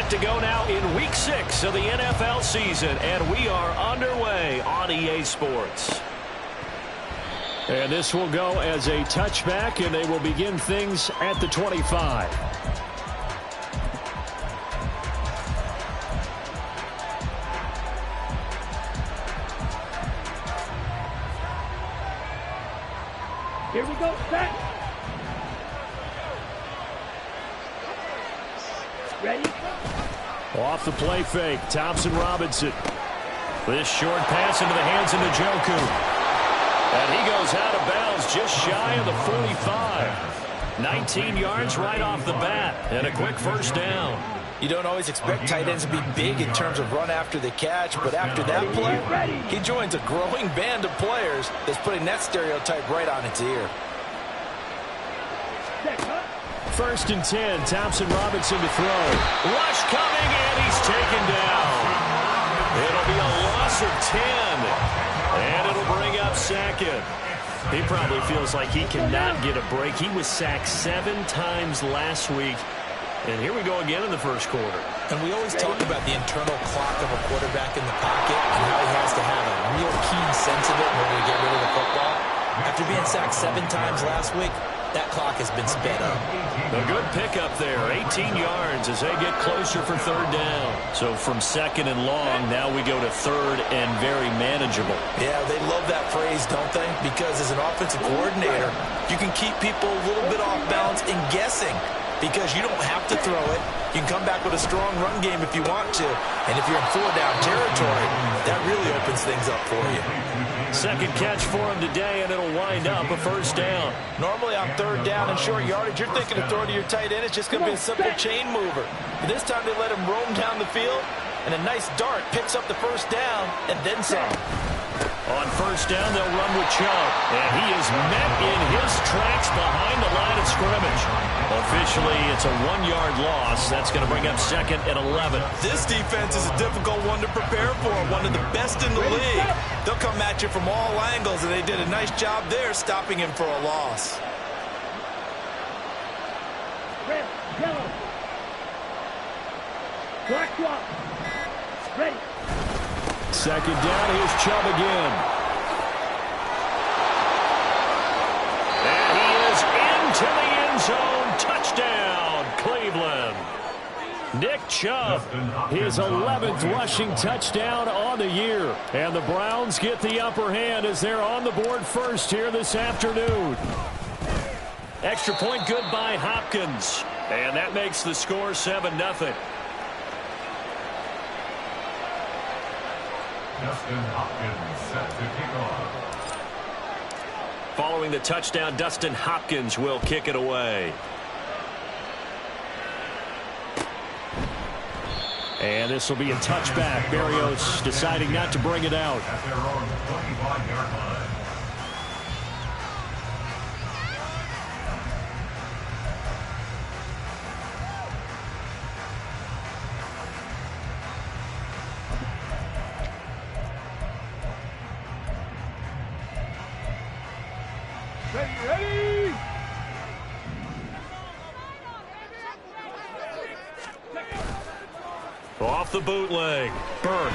Set to go now in Week 6 of the NFL season, and we are underway on EA Sports. And this will go as a touchback, and they will begin things at the 25. Here we go, set. Ready? Off the play fake, Thompson Robinson. This short pass into the hands of Njoku. And he goes out of bounds just shy of the 45. 19 yards right off the bat, and a quick first down. You don't always expect tight ends to be big in terms of run after the catch, but after that play, he joins a growing band of players that's putting that stereotype right on its ear. First and 10, Thompson Robinson to throw. Rush coming, and he's taken down. It'll be a loss of 10, and it'll bring up second. He probably feels like he cannot get a break. He was sacked 7 times last week. And here we go again in the first quarter. And we always talk about the internal clock of a quarterback in the pocket and how he has to have a real keen sense of it in order to get rid of the football. After being sacked 7 times last week, that clock has been sped up. A good pickup there, 18 yards as they get closer for third down. So from second and long, now we go to third and very manageable. Yeah, they love that phrase, don't they? Because as an offensive coordinator, you can keep people a little bit off balance and guessing. Because you don't have to throw it. You can come back with a strong run game if you want to. And if you're in 4-down territory, that really opens things up for you. Second catch for him today, and it'll wind up a first down. Normally on third down and short yardage, you're thinking of throwing to your tight end. It's just going to be a simple chain mover. But this time they let him roam down the field, and a nice dart picks up the first down and then some. On first down, they'll run with Chubb. And he is met in his tracks behind the line of scrimmage. Officially, it's a 1-yard loss. That's going to bring up second and 11. This defense is a difficult one to prepare for, one of the best in the league. They'll come at you from all angles, and they did a nice job there stopping him for a loss. Red, yellow. Black swap. Ready. Second down, here's Chubb again. And he is into the end zone. Touchdown, Cleveland. Nick Chubb, his 11th rushing touchdown on the year. And the Browns get the upper hand as they're on the board first here this afternoon. Extra point good by Hopkins. And that makes the score 7-0. Dustin Hopkins set to kick off. Following the touchdown, Dustin Hopkins will kick it away. And this will be a touchback. Berrios deciding not to bring it out. At their own 25-yard line. Ready. Off the bootleg, Burke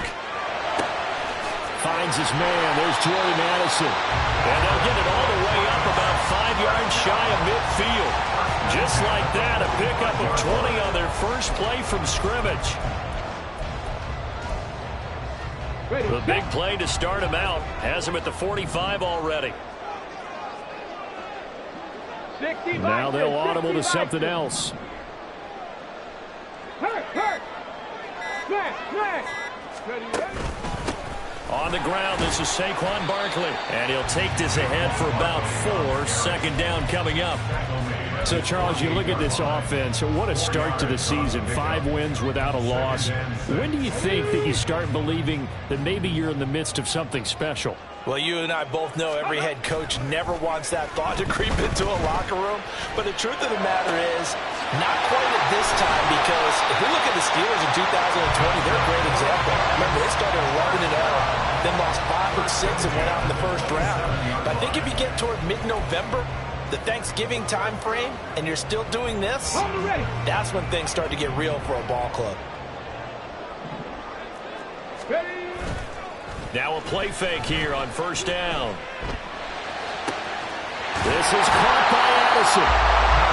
finds his man. There's Jordy Madison. And they'll get it all the way up about 5 yards shy of midfield. Just like that, a pickup of 20 on their first play from scrimmage. The big play to start him out. Has him at the 45 already. Now they'll audible to something else. Hurt. Smash. Ready. On the ground, this is Saquon Barkley. And he'll take this ahead for about 4. Second down coming up. So, Charles, you look at this offense, what a start to the season. 5 wins without a loss. When do you think that you start believing that maybe you're in the midst of something special? Well, you and I both know every head coach never wants that thought to creep into a locker room. But the truth of the matter is, not quite at this time, because if we look at the Steelers in 2020, they're a great example. Remember, they started 11-0, then lost 5 of 6 and went out in the first round. But I think if you get toward mid-November, the Thanksgiving time frame, and you're still doing this, that's when things start to get real for a ball club. Now a play fake here on first down. This is caught by Addison.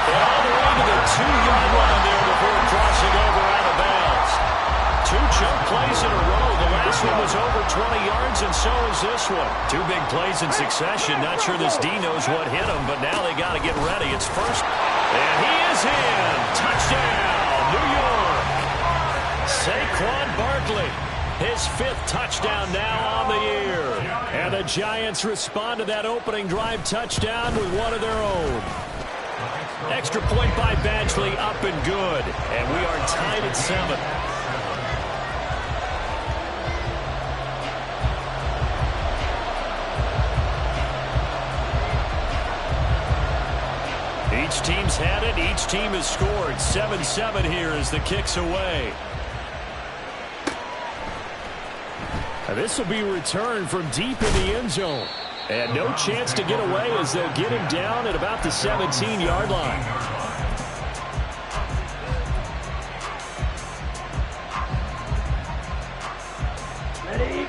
And all the way to the 2-yard line there before crossing over out of bounds. 2 chunk plays in a row. The last one was over 20 yards, and so is this one. 2 big plays in succession. Not sure this D knows what hit him, but now they got to get ready. It's first, and he is in. Touchdown, New York. Saquon Barkley. His 5th touchdown now on the year. And the Giants respond to that opening drive touchdown with one of their own. Extra point by Badgley, up and good. And we are tied at 7. Each team's had it. Each team has scored. 7-7 here as the kick's away. This will be returned from deep in the end zone. And no chance to get away as they'll get him down at about the 17-yard line.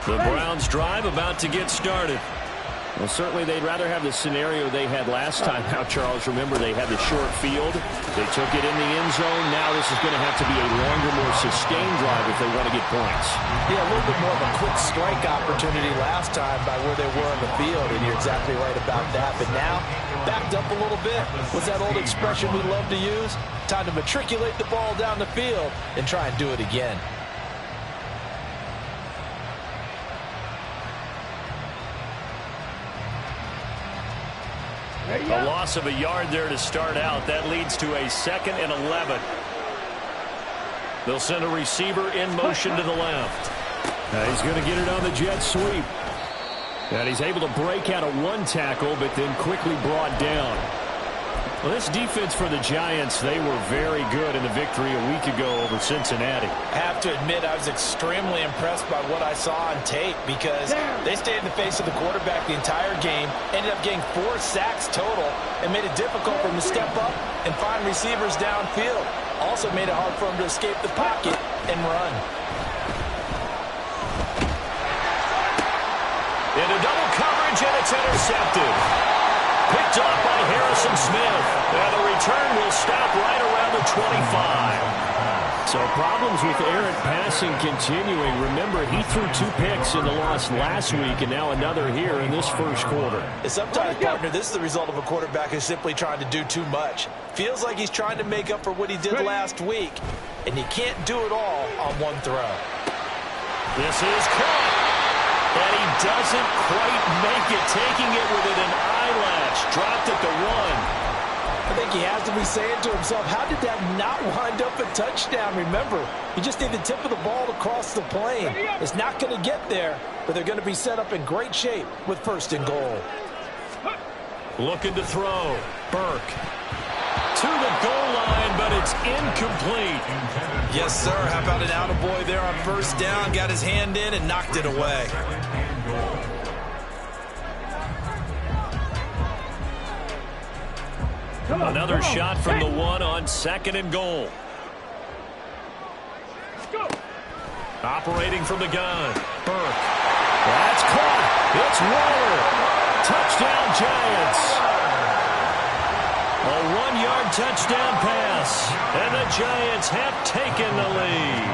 The Browns drive about to get started. Well, certainly they'd rather have the scenario they had last time. Now, Charles, remember they had the short field. They took it in the end zone. Now this is going to have to be a longer, more sustained drive if they want to get points. Yeah, a little bit more of a quick strike opportunity last time by where they were on the field, and you're exactly right about that. But now, backed up a little bit. What's that old expression we love to use? Time to matriculate the ball down the field and try and do it again. A loss of a yard there to start out. That leads to a 2nd and 11. They'll send a receiver in motion to the left. Now he's going to get it on the jet sweep. And he's able to break out of 1 tackle, but then quickly brought down. Well, this defense for the Giants, they were very good in the victory a week ago over Cincinnati. I have to admit, I was extremely impressed by what I saw on tape because they stayed in the face of the quarterback the entire game, ended up getting 4 sacks total, and made it difficult for him to step up and find receivers downfield. Also made it hard for him to escape the pocket and run. Into double coverage, and it's intercepted. Picked off by Harrison Smith. And the return will stop right around the 25. So problems with errant passing continuing. Remember, he threw 2 picks in the loss last week, and now another here in this first quarter. Sometimes, partner, this is the result of a quarterback who's simply trying to do too much. Feels like he's trying to make up for what he did last week, and he can't do it all on 1 throw. This is caught. And he doesn't quite make it, taking it within an eyelash. Dropped at the 1. I think he has to be saying to himself, how did that not wind up a touchdown? Remember, he just need the tip of the ball to cross the plane. It's not going to get there, but they're going to be set up in great shape with 1st and goal. Looking to throw. Burke. To the goal line, but it's incomplete. Yes, sir. How about an attaboy there on 1st down? Got his hand in and knocked it away. Another shot from the 1 on 2nd and goal. Operating from the gun. Burke. That's caught. It's Waller. Touchdown, Giants. A 1-yard touchdown pass. And the Giants have taken the lead.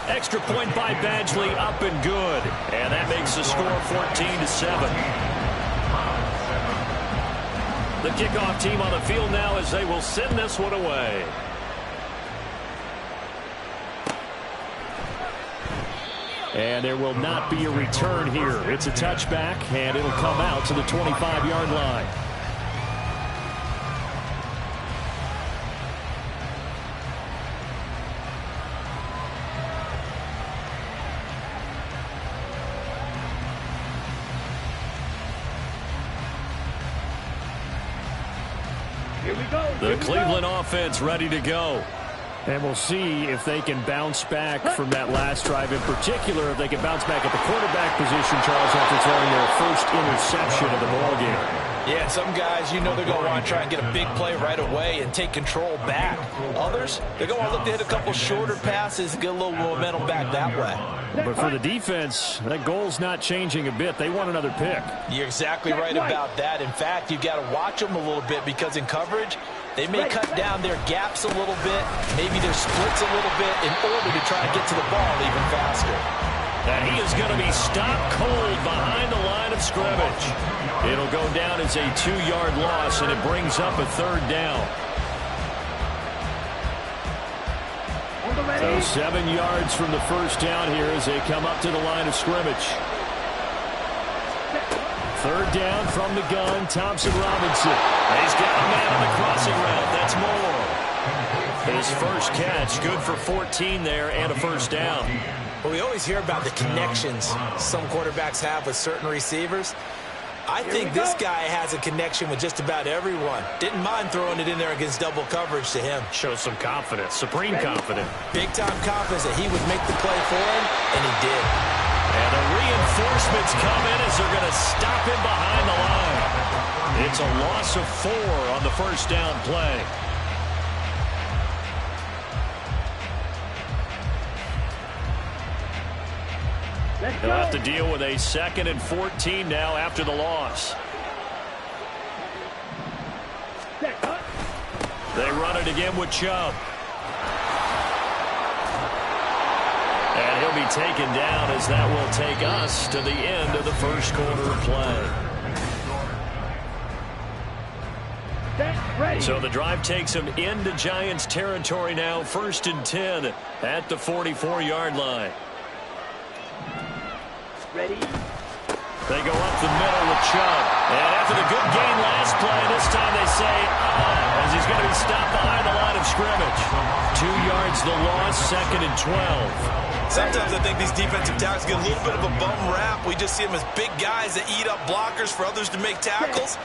Extra point by Badgley, up and good. And that makes the score 14-7. The kickoff team on the field now as they will send this one away. And there will not be a return here. It's a touchback, and it'll come out to the 25-yard line. Here we go. The Cleveland offense ready to go. And we'll see if they can bounce back from that last drive. In particular, if they can bounce back at the quarterback position, Charles, after throwing their first interception of the ballgame. Yeah, some guys, you know they're going to want to try and get a big play right away and take control back. Others, they're going to want to look to hit a couple shorter passes and get a little momentum back that way. But for the defense, that goal's not changing a bit. They want another pick. You're exactly right about that. In fact, you've got to watch them a little bit because in coverage, they may cut down their gaps a little bit, maybe their splits a little bit in order to try and get to the ball even faster. And he is going to be stopped cold behind the line of scrimmage. It'll go down as a 2-yard loss, and it brings up a 3rd down. So 7 yards from the first down here as they come up to the line of scrimmage. 3rd down from the gun, Thompson Robinson. He's got a man on the crossing route. That's Moore. His first catch, good for 14 there and a 1st down. Well, we always hear about the connections some quarterbacks have with certain receivers. I think this guy has a connection with just about everyone. Didn't mind throwing it in there against double coverage to him. Shows some confidence, supreme confidence. Big-time confidence that he would make the play for him, and he did. And the reinforcements come in as they're going to stop him behind the line. It's a loss of 4 on the 1st down play. They'll have to deal with a 2nd and 14 now after the loss. They run it again with Chubb. And he'll be taken down as that will take us to the end of the first quarter of play. So the drive takes them into Giants territory now, 1st and 10 at the 44-yard line. Ready? They go up the middle with Chubb. And after the good gain last play, this time they say, as he's going to be stopped behind the line of scrimmage. 2 yards the loss, 2nd and 12. Sometimes I think these defensive tackles get a little bit of a bum rap. We just see them as big guys that eat up blockers for others to make tackles.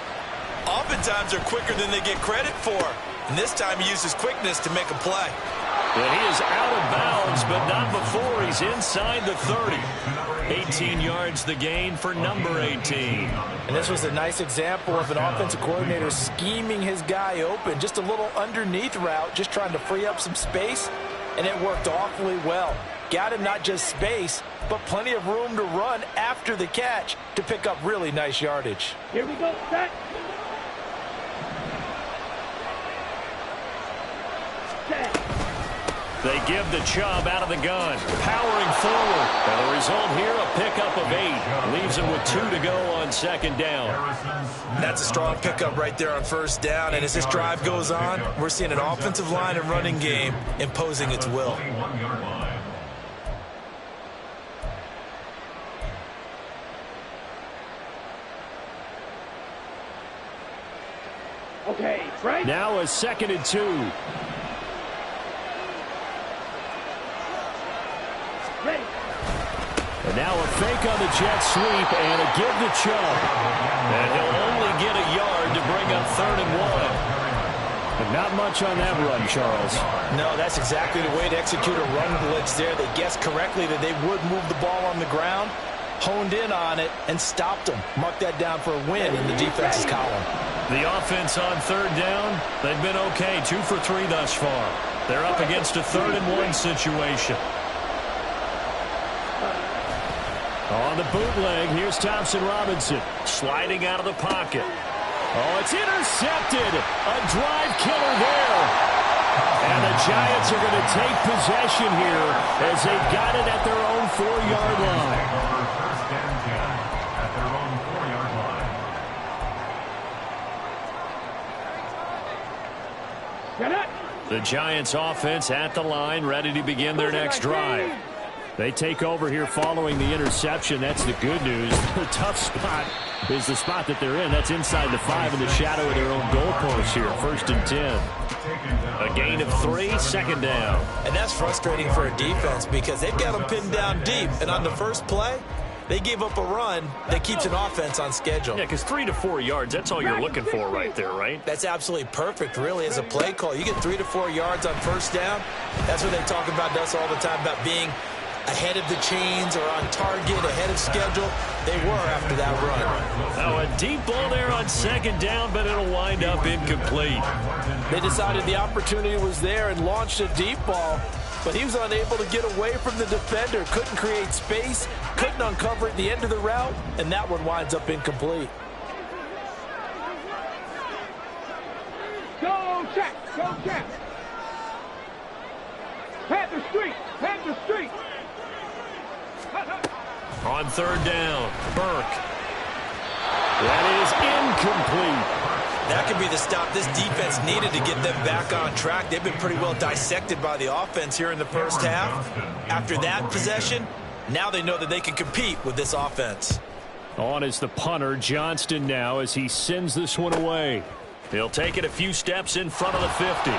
Oftentimes they're quicker than they get credit for. And this time he uses quickness to make a play. And he is out of bounds, but not before he's inside the 30. 18 yards the gain for number 18. And this was a nice example of an offensive coordinator scheming his guy open. Just a little underneath route, just trying to free up some space. And it worked awfully well. Got him not just space, but plenty of room to run after the catch to pick up really nice yardage. Here we go, set. They give the Chubb out of the gun, powering forward. And the result here, a pickup of 8. Leaves him with 2 to go on 2nd down. That's a strong pickup right there on 1st down. And as this drive goes on, we're seeing an offensive line and running game imposing its will. Okay, right? Now a 2nd and 2. Ready. And now a fake on the jet sweep and a give to Chubb. And he'll only get a yard to bring up 3rd and 1. But not much on that run, Charles. No, that's exactly the way to execute a run blitz there. They guessed correctly that they would move the ball on the ground, honed in on it, and stopped them. Mark that down for a win in the defense's column. The offense on 3rd down, they've been okay, 2 for 3 thus far. They're up against a 3rd and 1 situation. On the bootleg, here's Thompson Robinson. Sliding out of the pocket. Oh, it's intercepted. A drive killer there. And the Giants are going to take possession here as they've got it at their own 4-yard line. First and 10 at their own 4-yard line. Get it. The Giants offense at the line, ready to begin their next drive. They take over here following the interception. That's the good news. The tough spot is the spot that they're in. That's inside the 5 in the shadow of their own goalpost here. 1st and 10. A gain of 3, 2nd down. And that's frustrating for a defense because they've got them pinned down deep. And on the first play, They gave up a run that keeps an offense on schedule. Yeah, because 3 to 4 yards, that's all you're looking for right there, right? That's absolutely perfect, really, as a play call. You get 3 to 4 yards on first down. That's what they talk about to us all the time, about being ahead of the chains or on target, ahead of schedule. They were after that run. Now a deep ball there on second down, but it'll wind up incomplete. They decided the opportunity was there and launched a deep ball, but he was unable to get away from the defender, couldn't create space, couldn't uncover at the end of the route, and that one winds up incomplete. Go check. Go check. Panther Street. Panther Street. On third down, Burke. That is incomplete. That could be the stop this defense needed to get them back on track. They've been pretty well dissected by the offense here in the first half. After that possession, now they know that they can compete with this offense. On is the punter, Johnston, now as he sends this one away. He'll take it a few steps in front of the 50.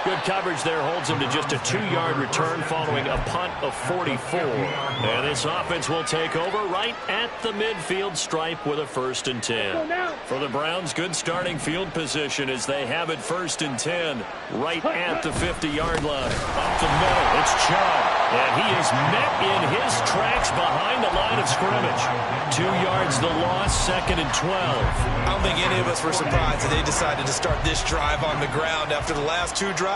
Good coverage there holds him to just a 2-yard return following a punt of 44. And this offense will take over right at the midfield stripe with a 1st and 10. For the Browns, good starting field position as they have it 1st and 10 right at the 50-yard line. Up the middle, it's Chubb. And he is met in his tracks behind the line of scrimmage. 2 yards the loss, 2nd and 12. I don't think any of us were surprised that they decided to start this drive on the ground after the last 2 drives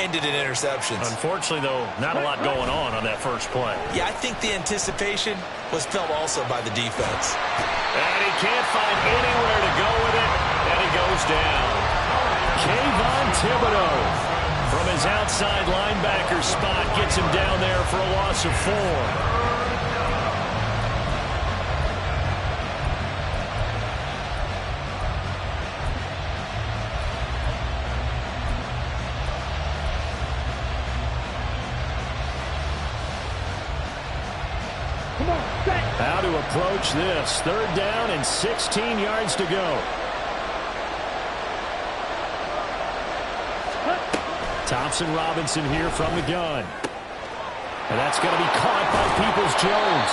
ended in interceptions. Unfortunately, though, not a lot going on that first play. Yeah, I think the anticipation was felt also by the defense. And he can't find anywhere to go with it, and he goes down. Kayvon Thibodeau from his outside linebacker spot gets him down there for a loss of 4. How to approach this. 3rd down and 16 yards to go. Thompson Robinson here from the gun. And that's going to be caught by Peoples-Jones.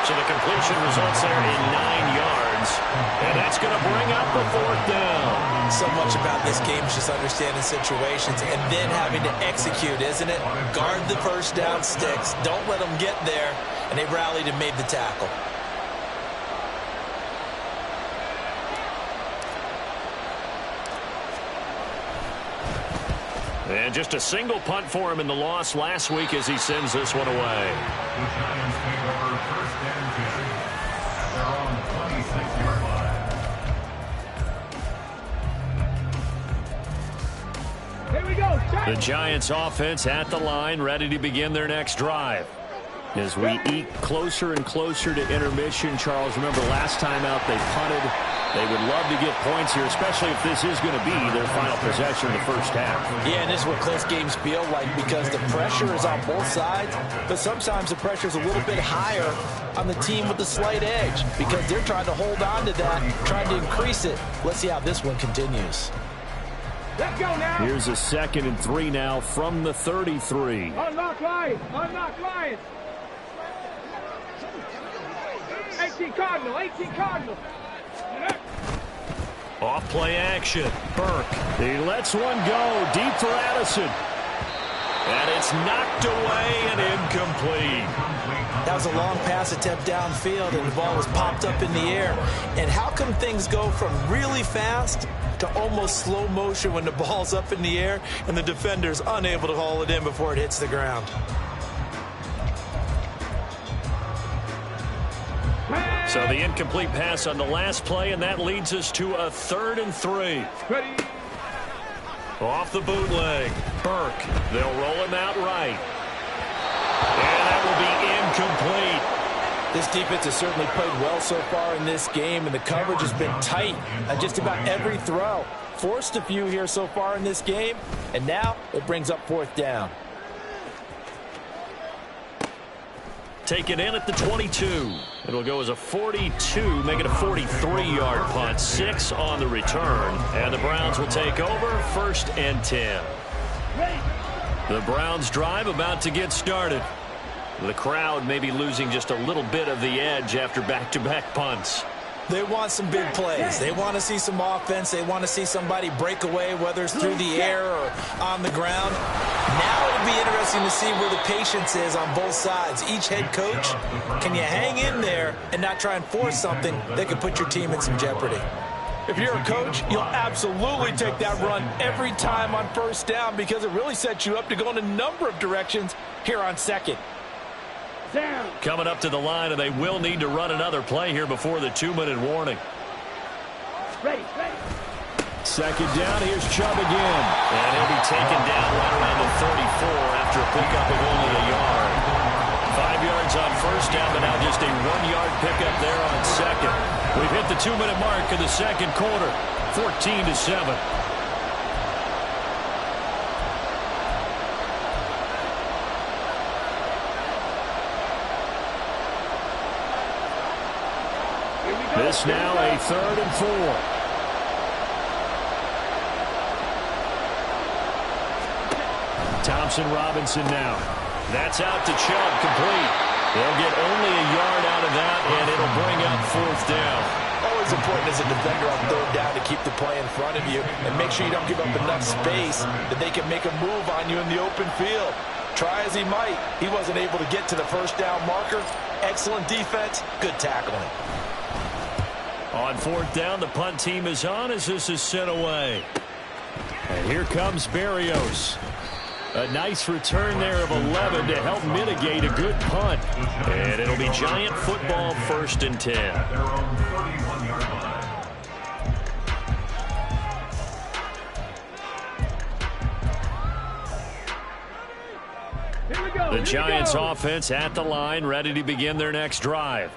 So the completion results there in 9 yards. And that's going to bring up the 4th down. So much about this game is just understanding situations and then having to execute, isn't it? Guard the first down sticks. Don't let them get there. And they rallied and made the tackle. And just a single punt for him in the loss last week as he sends this one away. The Giants take over 1st and 10 at their own 26-yard line. Here we go. Check. The Giants offense at the line, ready to begin their next drive. As we eke closer and closer to intermission, Charles, remember last time out they punted. They would love to get points here, especially if this is going to be their final possession in the first half. Yeah, and this is what close games feel like because the pressure is on both sides, but sometimes the pressure is a little bit higher on the team with the slight edge because they're trying to hold on to that, trying to increase it. Let's see how this one continues. Let's go now. Here's a 2nd and 3 now from the 33. Unlock Lions. Unlock Lions. 18 Cardinal. 18 Cardinal. Off play action. Burke. He lets one go deep for Addison. And it's knocked away and incomplete. That was a long pass attempt downfield, and the ball was popped up in the air. And how come things go from really fast to almost slow motion when the ball's up in the air and the defender's unable to haul it in before it hits the ground? So the incomplete pass on the last play, and that leads us to a 3rd and 3. Ready. Off the bootleg. Burke. They'll roll him out right. And that will be incomplete. This defense has certainly played well so far in this game, and the coverage has been tight on just about every throw. Forced a few here so far in this game, and now it brings up 4th down. Take it in at the 22. It'll go as a 42, make it a 43-yard punt. 6 on the return. And the Browns will take over 1st and 10. The Browns drive about to get started. The crowd may be losing just a little bit of the edge after back-to-back punts. They want some big plays. They want to see some offense. They want to see somebody break away, whether it's through the air or on the ground. Now it'll be interesting to see where the patience is on both sides. Each head coach, can you hang in there and not try and force something that could put your team in some jeopardy? If you're a coach, you'll absolutely take that run every time on first down because it really sets you up to go in a number of directions here on second. Down. Coming up to the line, and they will need to run another play here before the 2-minute warning. Ready, ready. Second down, here's Chubb again. And he'll be taken down right around the 34 after a pickup of only a yard. 5 yards on first down, but now just a 1-yard pickup there on second. We've hit the 2-minute mark in the second quarter, 14-7. This now a 3rd and 4. Thompson Robinson now. That's out to Chubb, complete. They'll get only a yard out of that, and it'll bring up 4th down. Always important as a defender on 3rd down to keep the play in front of you and make sure you don't give up enough space that they can make a move on you in the open field. Try as he might, he wasn't able to get to the first down marker. Excellent defense, good tackling. On 4th down, the punt team is on as this is sent away. And here comes Berrios. A nice return there of 11 to help mitigate a good punt. And it'll be Giant football, 1st and 10. At their own 31-yard line. Here we go. The Giants offense at the line, ready to begin their next drive.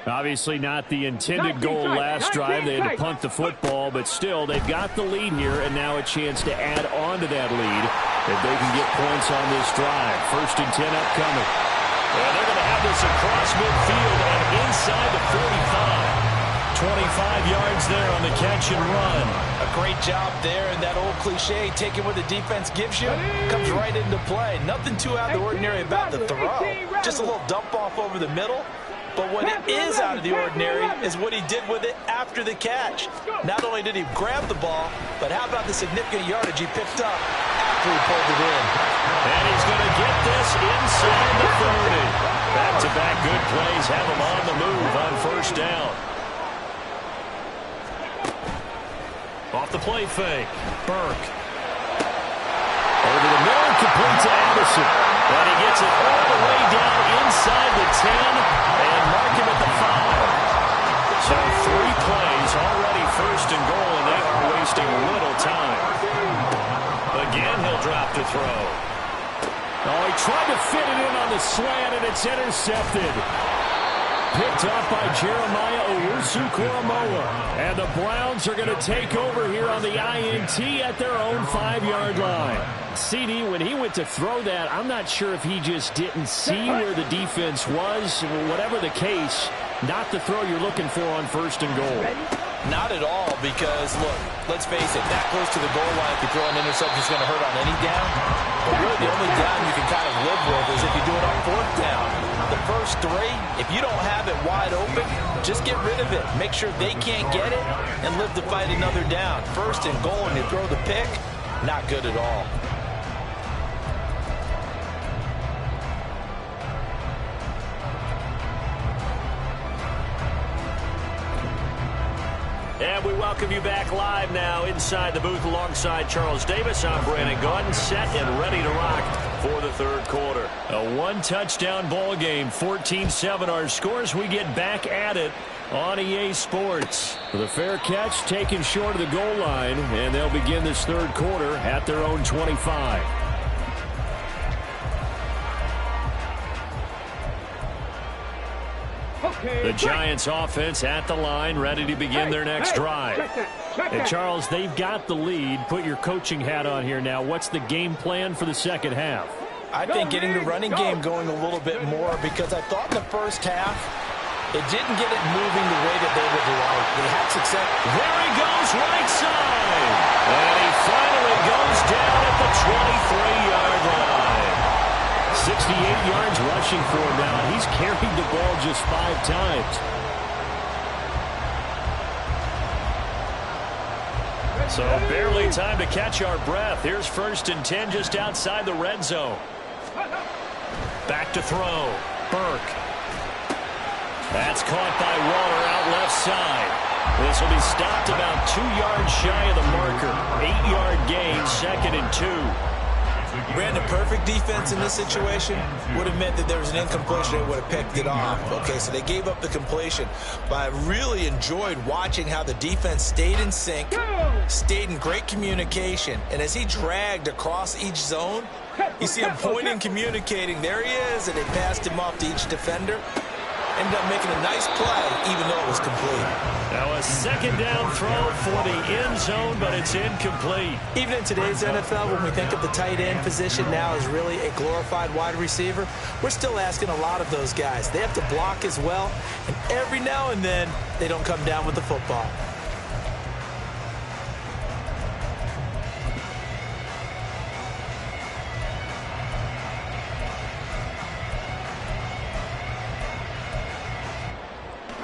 Obviously not the intended goal last drive. They had to punt the football, but still, they've got the lead here, and now a chance to add on to that lead if they can get points on this drive. 1st and 10 upcoming. And they're going to have this across midfield and inside the 45. 25 yards there on the catch and run. A great job there, and that old cliche, taking what the defense gives you, comes right into play. Nothing too out of the ordinary about the throw. Just a little dump off over the middle. But what is out of the ordinary is what he did with it after the catch. Not only did he grab the ball, but how about the significant yardage he picked up after he pulled it in. And he's going to get this inside the 30. Back-to-back good plays have him on the move on 1st down. Off the play fake. Burke. Over the middle, complete to Addison. And he gets it all the way down inside the 10 and mark him at the 5. So 3 plays already 1st and goal, and they are wasting little time. Again, he'll drop to throw. Oh, he tried to fit it in on the slant, and it's intercepted. Picked up by Jeremiah Owusu-Koramoah. And the Browns are going to take over here on the INT at their own 5-yard line. CD, when he went to throw that, I'm not sure if he just didn't see where the defense was. Whatever the case, not the throw you're looking for on 1st and goal. Not at all, because, look, let's face it, that close to the goal line, if you throw an interception, it's going to hurt on any down. But really, the only down you can kind of live with is if you do it on 4th down. The first 3, if you don't have it wide open, just get rid of it. Make sure they can't get it and live to fight another down. 1st and goal, and you throw the pick, not good at all. And we welcome you back live now inside the booth alongside Charles Davis. I'm Brandon Gaudin, set and ready to rock for the 3rd quarter. A 1-touchdown ball game, 14-7 our scores. We get back at it on EA Sports. The fair catch taken short of the goal line, and they'll begin this 3rd quarter at their own 25. The Giants offense at the line, ready to begin their next drive. And Charles, they've got the lead. Put your coaching hat on here now. What's the game plan for the second half? I think getting the running game going a little bit more, because I thought in the first half it didn't get it moving the way that they would like. They had success. There he goes, right side. And he finally goes down at the 23-yard line. 69 yards rushing for him now. He's carried the ball just 5 times. So barely time to catch our breath. Here's 1st and 10 just outside the red zone. Back to throw. Burke. That's caught by Waller out left side. This will be stopped about 2 yards shy of the marker. 8-yard gain, 2nd and 2. Brandon, perfect defense in this situation would have meant that there was an incompletion. They would have picked it off. Okay, so they gave up the completion. But I really enjoyed watching how the defense stayed in sync, stayed in great communication. And as he dragged across each zone, you see him pointing, communicating. There he is, and they passed him off to each defender. Ended up making a nice play, even though it was complete. Now a 2nd down throw for the end zone, but it's incomplete. Even in today's NFL, when we think of the tight end position now as really a glorified wide receiver, we're still asking a lot of those guys. They have to block as well, and every now and then, they don't come down with the football.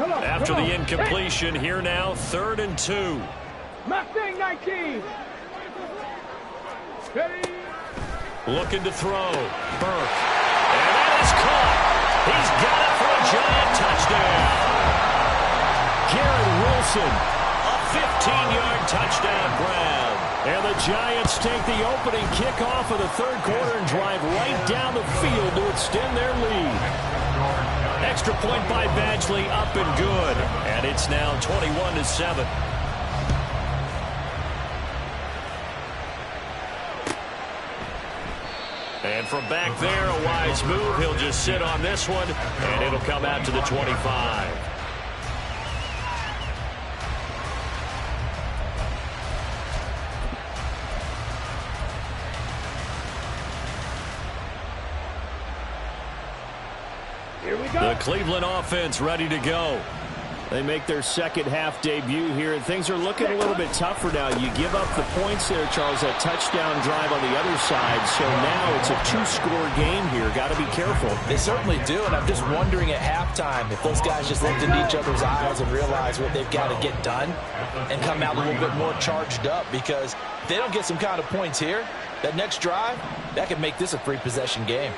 After the incompletion, here now, 3rd and 2. Mustang 19. Ready. Looking to throw. Burke. And that is caught. He's got it for a giant touchdown. Garrett Wilson. A 15-yard touchdown grab. And the Giants take the opening kickoff of the 3rd quarter and drive right down the field to extend their lead. Extra point by Badgley, up and good. And it's now 21-7. And from back there, a wise move. He'll just sit on this one, and it'll come out to the 25. Here we go. The Cleveland offense ready to go. They make their 2nd half debut here, and things are looking a little bit tougher now. You give up the points there, Charles, that touchdown drive on the other side. So now it's a 2-score game here. Got to be careful. They certainly do, and I'm just wondering at halftime if those guys just looked into each other's eyes and realized what they've got to get done and come out a little bit more charged up, because if they don't get some kind of points here, that next drive, that could make this a 3-possession game.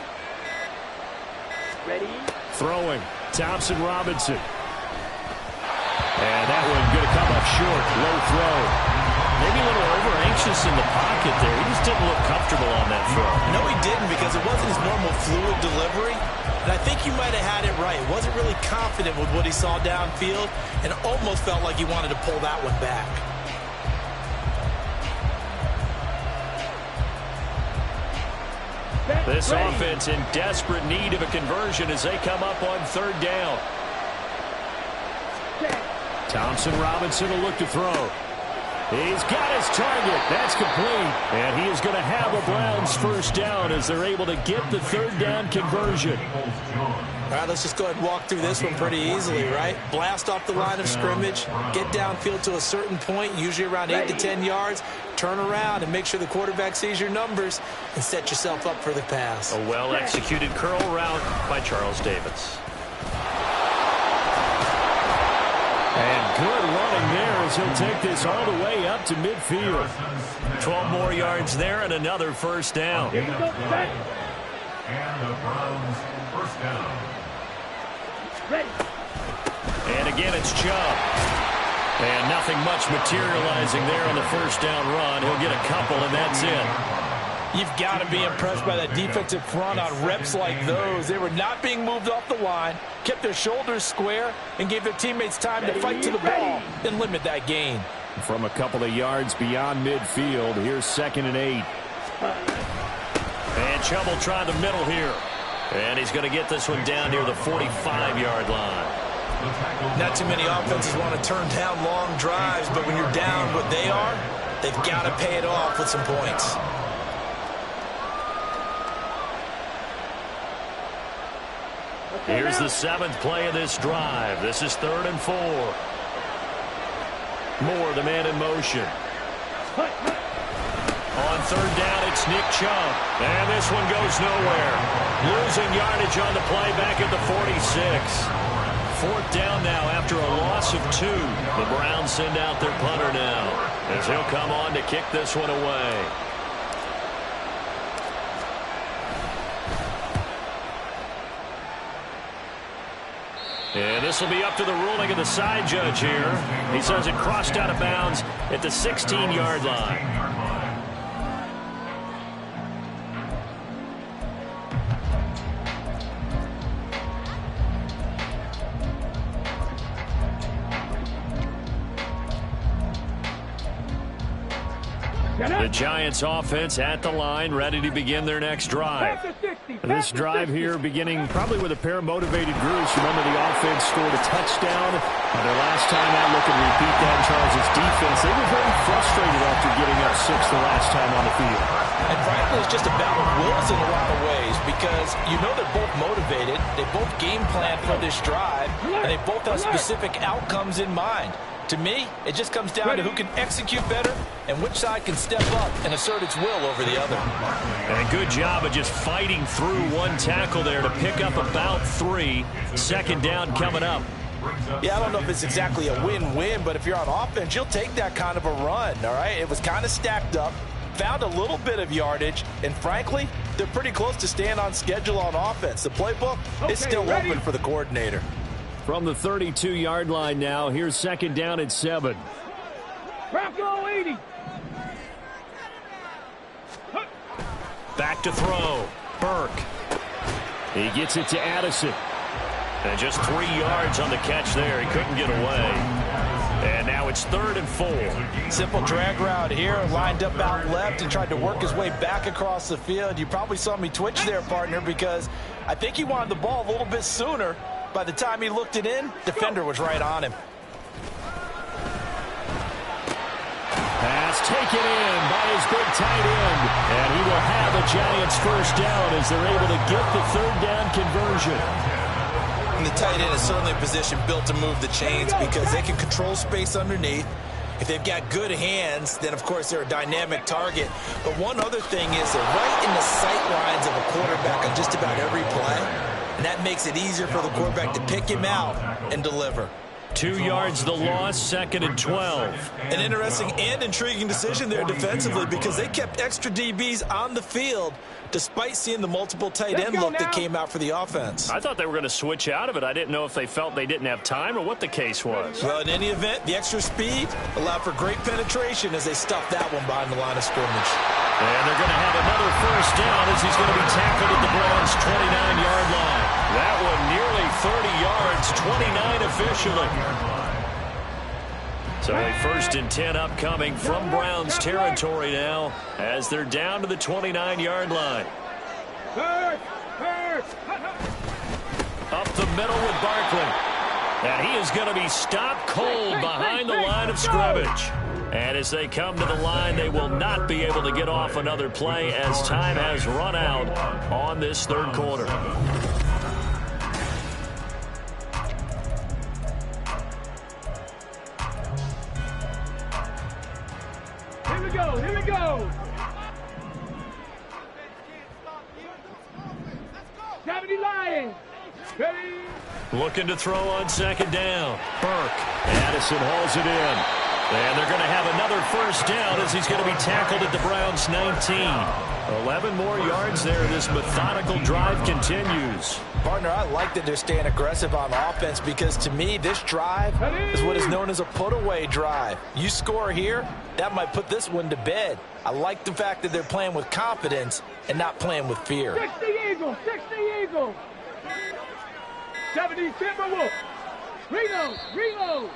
Ready. Throwing. Thompson Robinson. And that one going to come up short. Low throw. Maybe a little over-anxious in the pocket there. He just didn't look comfortable on that throw. No, he didn't, because it wasn't his normal fluid delivery. And I think you might have had it right. Wasn't really confident with what he saw downfield, and almost felt like he wanted to pull that one back. This offense in desperate need of a conversion as they come up on 3rd down. Thompson Robinson will look to throw. He's got his target. That's complete. And he is going to have a Browns 1st down as they're able to get the 3rd down conversion. All right, let's just go ahead and walk through this one pretty easily, right? Blast off the line of scrimmage, get downfield to a certain point, usually around 8 to 10 yards, turn around and make sure the quarterback sees your numbers and set yourself up for the pass. A well-executed curl route by Charles Davis. And good running there as he'll take this all the way up to midfield. 12 more yards there and another 1st down. And the Browns 1st down. Ready. And again, it's Chubb. And nothing much materializing there on the 1st down run. He'll get a couple, and that's it. You've got to be impressed by that defensive front on reps like those. They were not being moved off the line, kept their shoulders square, and gave their teammates time to fight to the ball and limit that gain. From a couple of yards beyond midfield, here's 2nd and 8. And Chubb will try the middle here. And he's going to get this one down near the 45-yard line. Not too many offenses want to turn down long drives, but when you're down what they are, they've got to pay it off with some points. Here's the 7th play of this drive. This is 3rd and 4. Moore, the man in motion. On third down, it's Nick Chubb. And this one goes nowhere. Losing yardage on the play back at the 46. Fourth down now after a loss of 2. The Browns send out their punter now, as he'll come on to kick this one away. And this will be up to the ruling of the side judge here. He says it crossed out of bounds at the 16-yard line. The Giants offense at the line, ready to begin their next drive. This drive here beginning probably with a pair of motivated groups. Remember, the offense scored a touchdown their last time out. Look and repeat that. Charles' defense, they were very frustrated after getting up 6 the last time on the field. And frankly, it's just a battle of wills in a lot of ways, because you know they're both motivated. They both game plan for this drive, and they both have specific outcomes in mind. To me, it just comes down to who can execute better and which side can step up and assert its will over the other. And a good job of just fighting through one tackle there to pick up about 3. Second down coming up. Yeah, I don't know if it's exactly a win-win, but if you're on offense, you'll take that kind of a run, all right? It was kind of stacked up, found a little bit of yardage, and frankly, they're pretty close to staying on schedule on offense. The playbook is still open for the coordinator. From the 32-yard line now, here's second down at 7. Bronco 80. Back to throw. Burke. He gets it to Addison. And just 3 yards on the catch there. He couldn't get away. And now it's 3rd and 4. Simple drag route here, lined up out left and tried to work his way back across the field. You probably saw me twitch there, partner, because I think he wanted the ball a little bit sooner. By the time he looked it in, defender was right on him. Pass taken in by his big tight end. And he will have a Giants first down as they're able to get the 3rd down conversion. And the tight end is certainly a position built to move the chains because they can control space underneath. If they've got good hands, then, of course, they're a dynamic target. But one other thing is they're right in the sight lines of a quarterback on just about every play. And that makes it easier for the quarterback to pick him out and deliver. 2 yards the loss, 2nd and 12. An interesting and intriguing decision there defensively because they kept extra DBs on the field despite seeing the multiple tight end look that came out for the offense. I thought they were going to switch out of it. I didn't know if they felt they didn't have time or what the case was. Well, in any event, the extra speed allowed for great penetration as they stuffed that one behind the line of scrimmage. And they're going to have another first down as he's going to be tackled at the Browns' 29-yard line. That one nearly 30 yards, 29 officially. So a 1st and 10 upcoming from Browns territory now as they're down to the 29-yard line. Up the middle with Barkley. And he is going to be stopped cold behind the line of scrimmage. And as they come to the line, they will not be able to get off another play as time has run out on this 3rd quarter. Here we go. 70 Lions. Ready. Looking to throw on 2nd down. Burke. Addison hauls it in. And they're going to have another first down as he's going to be tackled at the Browns' 19. 11 more yards there. This methodical drive continues. Partner, I like that they're staying aggressive on offense because, to me, this drive is what is known as a put-away drive. You score here, that might put this one to bed. I like the fact that they're playing with confidence and not playing with fear. 60 Eagles, 60 Eagles. 70 Timberwolves. Reload.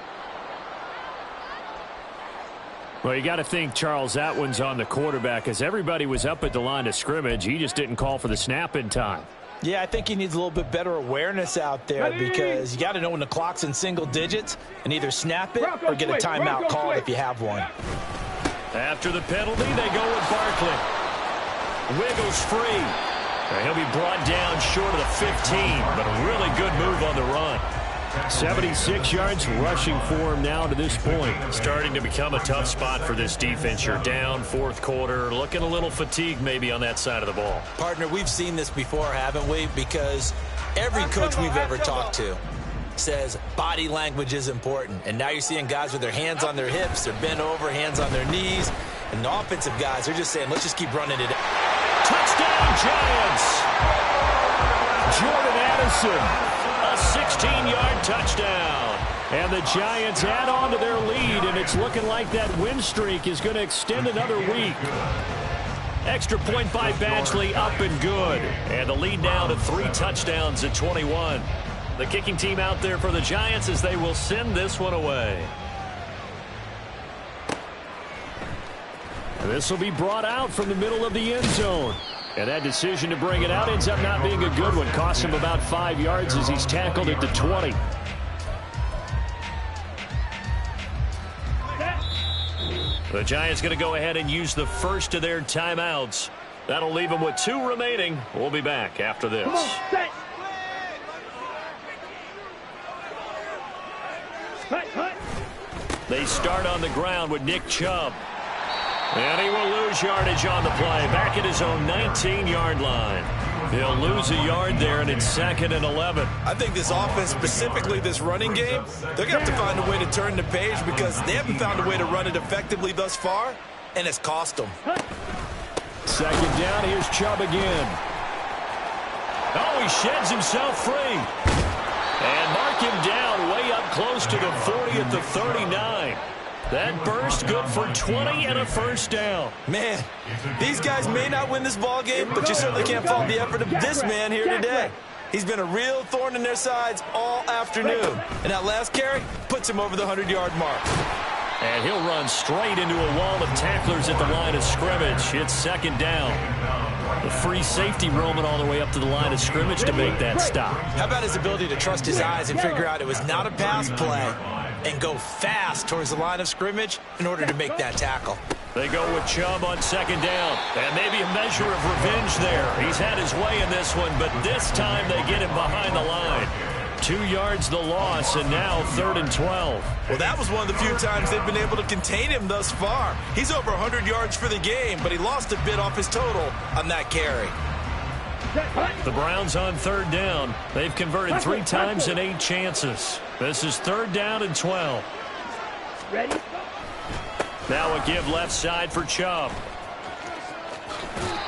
Well, you got to think, Charles, that one's on the quarterback as everybody was up at the line of scrimmage. He just didn't call for the snap in time. Yeah, I think he needs a little bit better awareness out there because you got to know when the clock's in single digits and either snap it or get a timeout called if you have one. After the penalty, they go with Barkley. Wiggles free. He'll be brought down short of the 15, but a really good move on the run. 76 yards rushing for him now to this point. Starting to become a tough spot for this defense. You're down fourth quarter, looking a little fatigued maybe on that side of the ball. Partner, we've seen this before, haven't we? Because every coach we've ever talked to says body language is important. And now you're seeing guys with their hands on their hips, they're bent over, hands on their knees. And the offensive guys are just saying, let's just keep running it. Touchdown, Giants! Jordan Addison. A 16-yard touchdown. And the Giants add on to their lead, and it's looking like that win streak is going to extend another week. Extra point by Badgley, up and good. And the lead now to 3 touchdowns at 21. The kicking team out there for the Giants as they will send this one away. This will be brought out from the middle of the end zone. And that decision to bring it out ends up not being a good one. Costs him about 5 yards as he's tackled at the 20. The Giants going to go ahead and use the first of their timeouts. That'll leave them with 2 remaining. We'll be back after this. Come on, set. Cut. They start on the ground with Nick Chubb. And he will lose yardage on the play. Back at his own 19-yard line. He'll lose a yard there, and it's 2nd and 11. I think this offense, specifically this running game, they're going to have to find a way to turn the page because they haven't found a way to run it effectively thus far, and it's cost them. 2nd down, here's Chubb again. Oh, he sheds himself free. And mark him down way up close to the 40 at the 39. That burst good for 20 and a first down. Man, these guys may not win this ball game, but you certainly can't fault the effort of this man here today. He's been a real thorn in their sides all afternoon. And that last carry puts him over the 100-yard mark. And he'll run straight into a wall of tacklers at the line of scrimmage. It's 2nd down. The free safety roaming all the way up to the line of scrimmage to make that stop. How about his ability to trust his eyes and figure out it was not a pass play and go fast towards the line of scrimmage in order to make that tackle. They go with Chubb on 2nd down. And maybe a measure of revenge there. He's had his way in this one, but this time they get him behind the line. 2 yards the loss, and now 3rd and 12. Well, that was one of the few times they've been able to contain him thus far. He's over 100 yards for the game, but he lost a bit off his total on that carry. The Browns on 3rd down. They've converted 3 times and 8 chances. This is 3rd down and 12. Ready? Now a give left side for Chubb.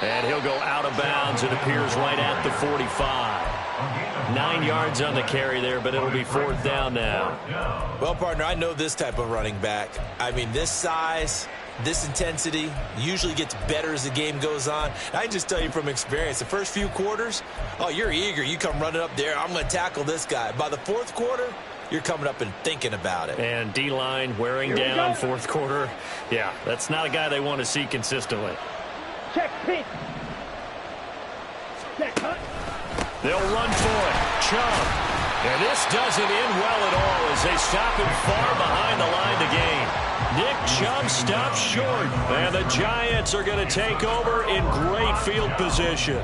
And he'll go out of bounds. It appears right at the 45. 9 yards on the carry there, but it'll be 4th down now. Well, partner, I know this type of running back. I mean, this size, this intensity usually gets better as the game goes on. I can just tell you from experience, the first few quarters, oh, you're eager. You come running up there, I'm going to tackle this guy. By the 4th quarter, you're coming up and thinking about it. And D-line wearing down 4th quarter. Yeah, that's not a guy they want to see consistently. Check pitch. Check cut. They'll run for it. Chubb. And this doesn't end well at all as they stop him far behind the line to gain. Nick Chubb stops short. And the Giants are going to take over in great field position.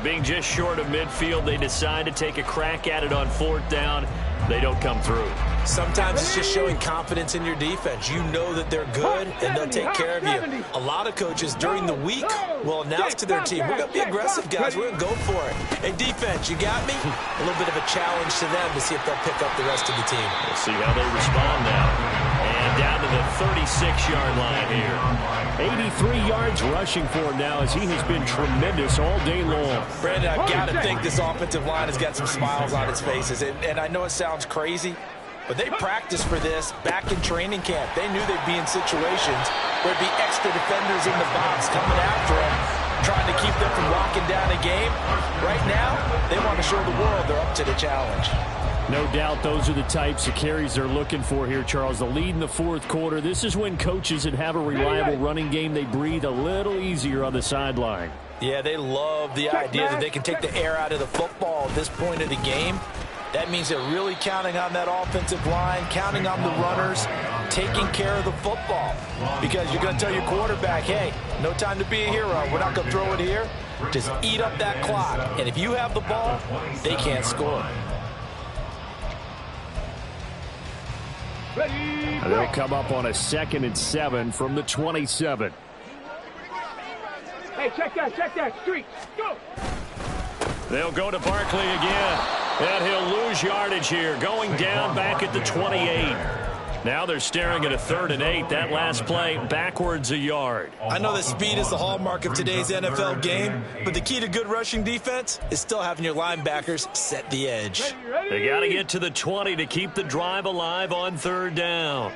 Being just short of midfield, they decide to take a crack at it on 4th down. They don't come through. Sometimes it's just showing confidence in your defense. You know that they're good, and they'll take care of you. A lot of coaches during the week will announce to their team, we're going to be aggressive, guys. We're going to go for it. Hey, defense, you got me? A little bit of a challenge to them to see if they'll pick up the rest of the team. We'll see how they respond now. And down to the 36-yard line here. 83 yards rushing for him now as he has been tremendous all day long. Brandon, I've got to think this offensive line has got some smiles on its faces. And I know it sounds crazy, but they practiced for this back in training camp. They knew they'd be in situations where there'd be extra defenders in the box coming after them, trying to keep them from locking down a game. Right now, they want to show the world they're up to the challenge. No doubt those are the types of carries they're looking for here, Charles. The lead in the 4th quarter. This is when coaches that have a reliable running game, they breathe a little easier on the sideline. Yeah, they love the idea that they can take the air out of the football at this point of the game. That means they're really counting on that offensive line, counting on the runners, taking care of the football. Because you're going to tell your quarterback, hey, no time to be a hero. We're not going to throw it here. Just eat up that clock. And if you have the ball, they can't score. Ready, They'll come up on a 2nd and 7 from the 27. Hey, check that. Street. Go. They'll go to Barkley again. And he'll lose yardage here, going down back at the 28. Now they're staring at a 3rd and 8. That last play, backwards a yard. I know that speed is the hallmark of today's NFL game, but the key to good rushing defense is still having your linebackers set the edge. They got to get to the 20 to keep the drive alive on 3rd down.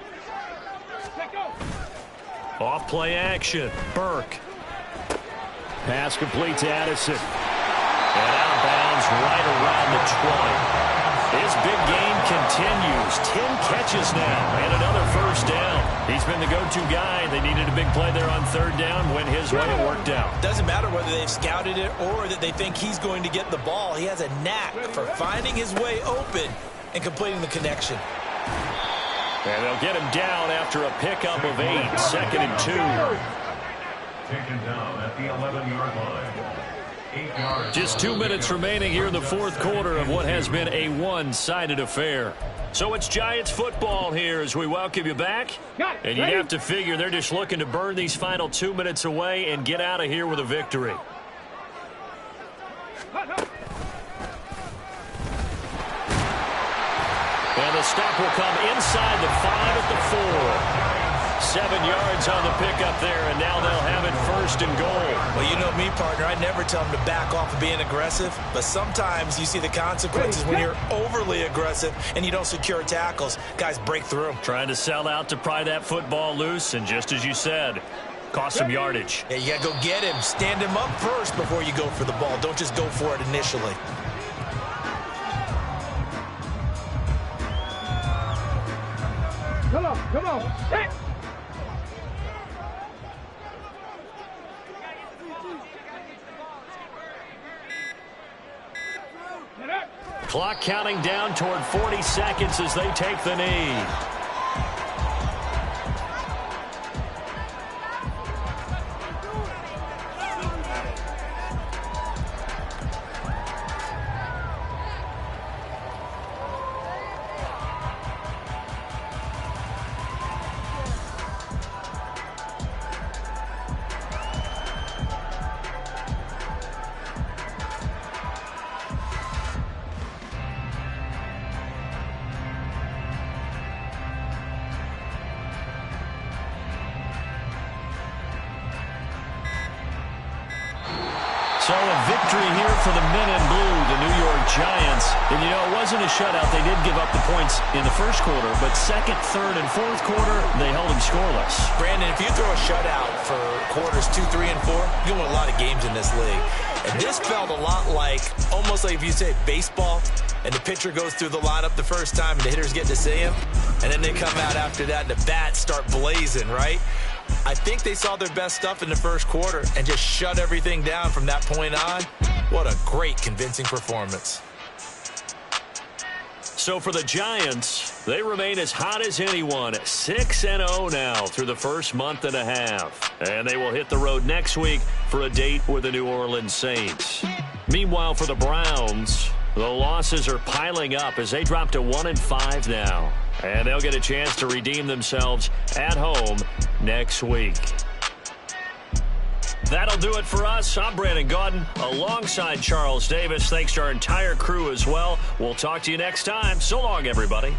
Off play action. Burke. Pass complete to Addison. And out of bounds right around the 20. His big game continues. 10 catches now and another 1st down. He's been the go-to guy. They needed a big play there on 3rd down. Went his way. It worked out. Doesn't matter whether they've scouted it or that they think he's going to get the ball. He has a knack for finding his way open and completing the connection. And they'll get him down after a pickup of 8. 2nd and 2. Taken down at the 11-yard line. 8 yards. Just 2 minutes remaining here in the 4th quarter of what has been a one-sided affair. So it's Giants football here as we welcome you back. And you'd have to figure they're just looking to burn these final 2 minutes away and get out of here with a victory. And the stop will come inside the 5 at the 4. 7 yards on the pickup there, and now they'll have it 1st and goal. Well, you know me, partner. I never tell them to back off of being aggressive, but sometimes you see the consequences when you're overly aggressive and you don't secure tackles. Guys break through. Trying to sell out to pry that football loose, and just as you said, cost some yardage. Yeah, you got to go get him. Stand him up first before you go for the ball. Don't just go for it initially. Come on. Hey. Clock counting down toward 40 seconds as they take the knee. So a victory here for the men in blue, the New York Giants. And, you know, it wasn't a shutout. They did give up the points in the 1st quarter, but 2nd, 3rd, and 4th quarter, they held them scoreless. Brandon, if you throw a shutout for quarters 2, 3, and 4, you win a lot of games in this league. And this felt a lot like, almost like if you say baseball, and the pitcher goes through the lineup the first time, and the hitters get to see him, and then they come out after that, and the bats start blazing, right? I think they saw their best stuff in the 1st quarter and just shut everything down from that point on. What a great, convincing performance. So for the Giants, they remain as hot as anyone, 6-0 now through the first month and a half. And they will hit the road next week for a date with the New Orleans Saints. Meanwhile, for the Browns, the losses are piling up as they drop to 1-5 now. And they'll get a chance to redeem themselves at home next week. That'll do it for us. I'm Brandon Gaudin alongside Charles Davis. Thanks to our entire crew as well. We'll talk to you next time. So long, everybody.